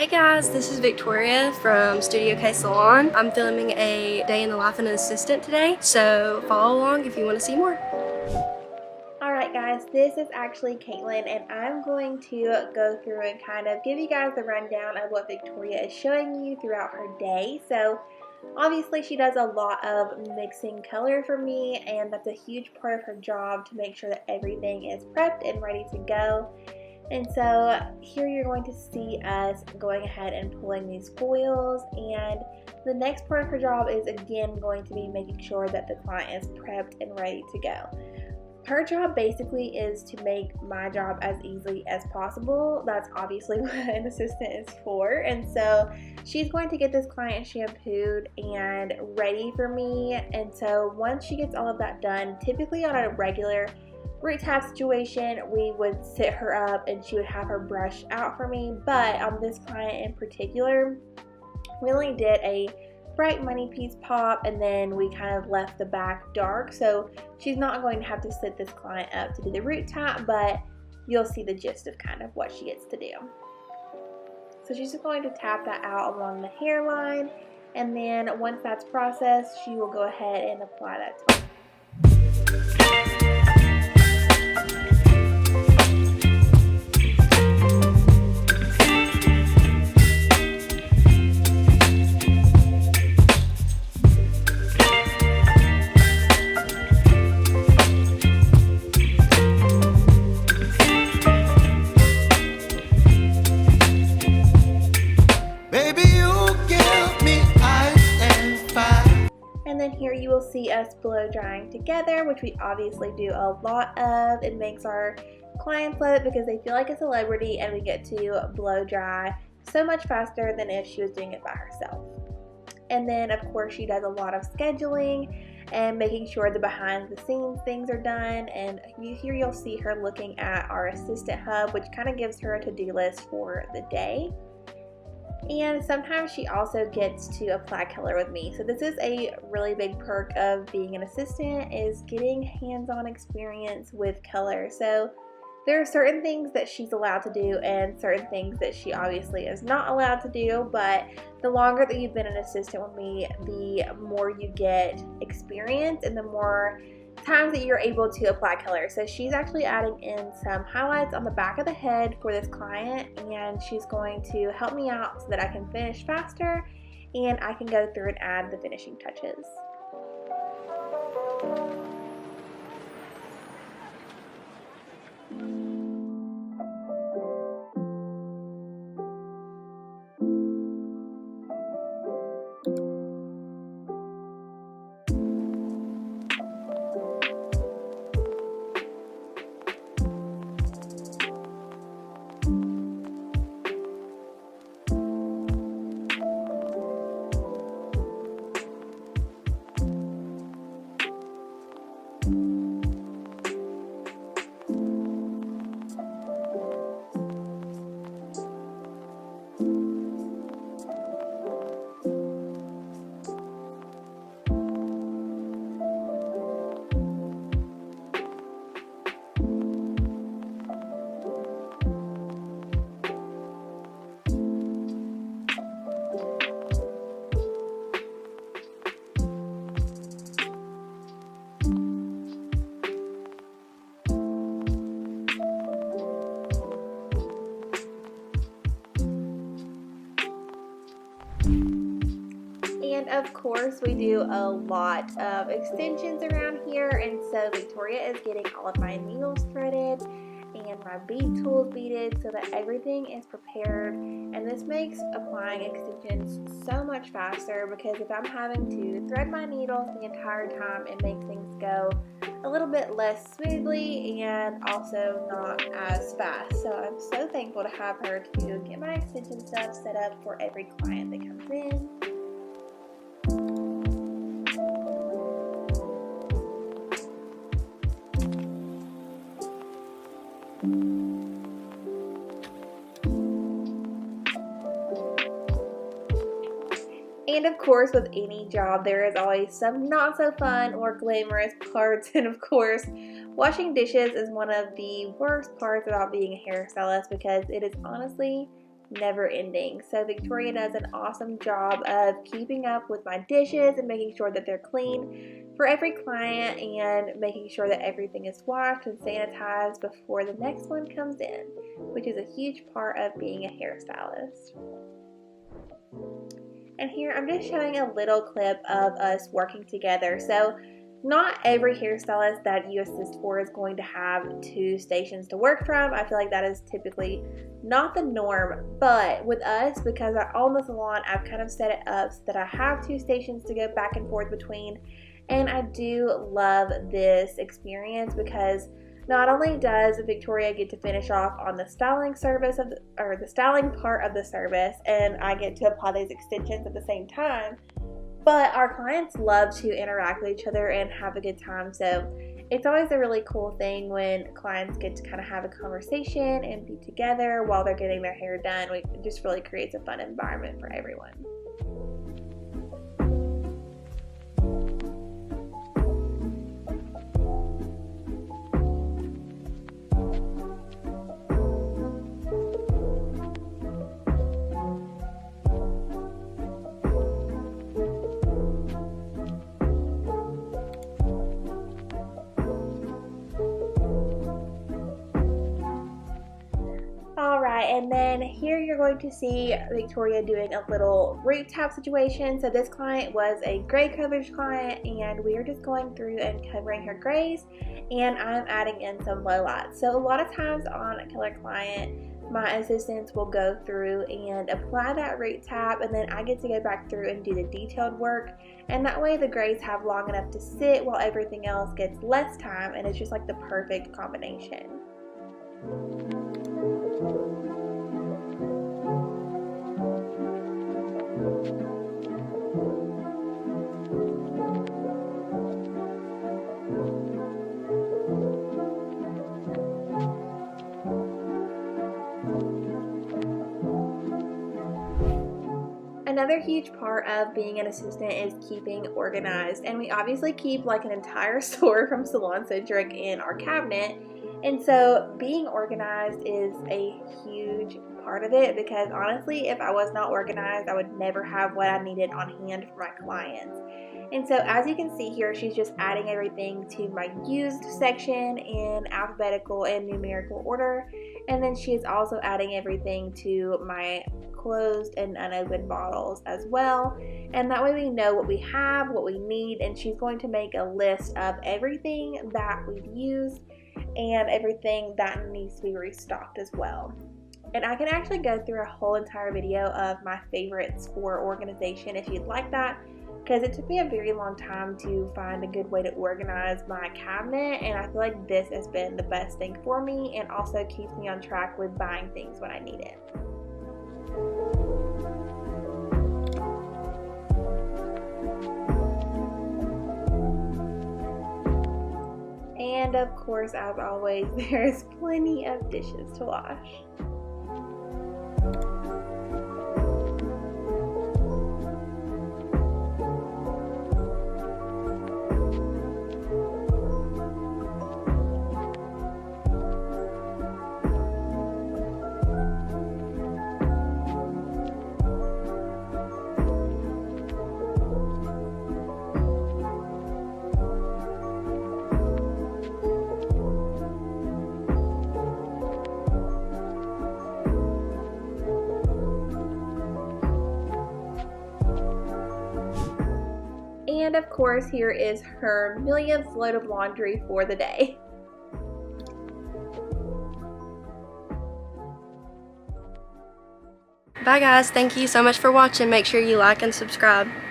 Hey guys, this is Victoria from Studio K Salon. I'm filming a day in the life of an assistant today, so follow along if you want to see more. Alright guys, this is actually Katelyn, and I'm going to go through and kind of give you guys the rundown of what Victoria is showing you throughout her day. So obviously she does a lot of mixing color for me, and that's a huge part of her job to make sure that everything is prepped and ready to go. And so here you're going to see us going ahead and pulling these foils, and the next part of her job is again going to be making sure that the client is prepped and ready to go. Her job basically is to make my job as easy as possible. That's obviously what an assistant is for. And so she's going to get this client shampooed and ready for me. And so once she gets all of that done, typically on a regular root tap situation, we would sit her up and she would have her brush out for me. But on this client in particular, we only did a bright money piece pop, and then we kind of left the back dark. So she's not going to have to sit this client up to do the root tap, but you'll see the gist of kind of what she gets to do. So she's just going to tap that out along the hairline, and then once that's processed, she will go ahead and apply that top. And then here you will see us blow drying together, which we obviously do a lot of. It makes our clients love it because they feel like a celebrity, and we get to blow dry so much faster than if she was doing it by herself. And then of course she does a lot of scheduling and making sure the behind the scenes things are done. And here you'll see her looking at our assistant hub, which kind of gives her a to-do list for the day. And sometimes she also gets to apply color with me. So this is a really big perk of being an assistant, is getting hands-on experience with color. So there are certain things that she's allowed to do and certain things that she obviously is not allowed to do, but the longer that you've been an assistant with me, the more you get experience and the more times that you're able to apply color. So she's actually adding in some highlights on the back of the head for this client, and she's going to help me out so that I can finish faster and I can go through and add the finishing touches. And of course we do a lot of extensions around here, and so Victoria is getting all of my needles threaded and my bead tools beaded so that everything is prepared. And this makes applying extensions so much faster, because if I'm having to thread my needles the entire time, it makes things go a little bit less smoothly and also not as fast. So I'm so thankful to have her to get my extension stuff set up for every client that comes in. And of course, with any job, there is always some not so fun or glamorous parts. And of course, washing dishes is one of the worst parts about being a hairstylist, because it is honestly never ending. So Victoria does an awesome job of keeping up with my dishes and making sure that they're clean for every client and making sure that everything is washed and sanitized before the next one comes in, which is a huge part of being a hairstylist. And here I'm just showing a little clip of us working together. So not every hairstylist that you assist for is going to have 2 stations to work from. I feel like that is typically not the norm, but with us, because I own the salon, I've kind of set it up so that I have 2 stations to go back and forth between. And I do love this experience because not only does Victoria get to finish off on the styling service the styling part of the service, and I get to apply these extensions at the same time, but our clients love to interact with each other and have a good time. So it's always a really cool thing when clients get to kind of have a conversation and be together while they're getting their hair done. It just really creates a fun environment for everyone. And then here you're going to see Victoria doing a little root tap situation. So this client was a gray coverage client, and we are just going through and covering her grays, and I'm adding in some lowlights. So a lot of times on a color client, my assistants will go through and apply that root tap, and then I get to go back through and do the detailed work, and that way the grays have long enough to sit while everything else gets less time, and it's just like the perfect combination. Another huge part of being an assistant is keeping organized, and we obviously keep like an entire store from Salon Centric in our cabinet, and so being organized is a huge part of it, because honestly, if I was not organized, I would never have what I needed on hand for my clients. And so as you can see here, she's just adding everything to my used section in alphabetical and numerical order, and then she is also adding everything to my closed and unopened bottles as well, and that way we know what we have, what we need, and she's going to make a list of everything that we've used and everything that needs to be restocked as well. And I can actually go through a whole entire video of my favorites for organization if you'd like that, because it took me a very long time to find a good way to organize my cabinet, and I feel like this has been the best thing for me and also keeps me on track with buying things when I need it. And of course, as always, there's plenty of dishes to wash. And of course, here is her millionth load of laundry for the day. Bye guys, thank you so much for watching. Make sure you like and subscribe.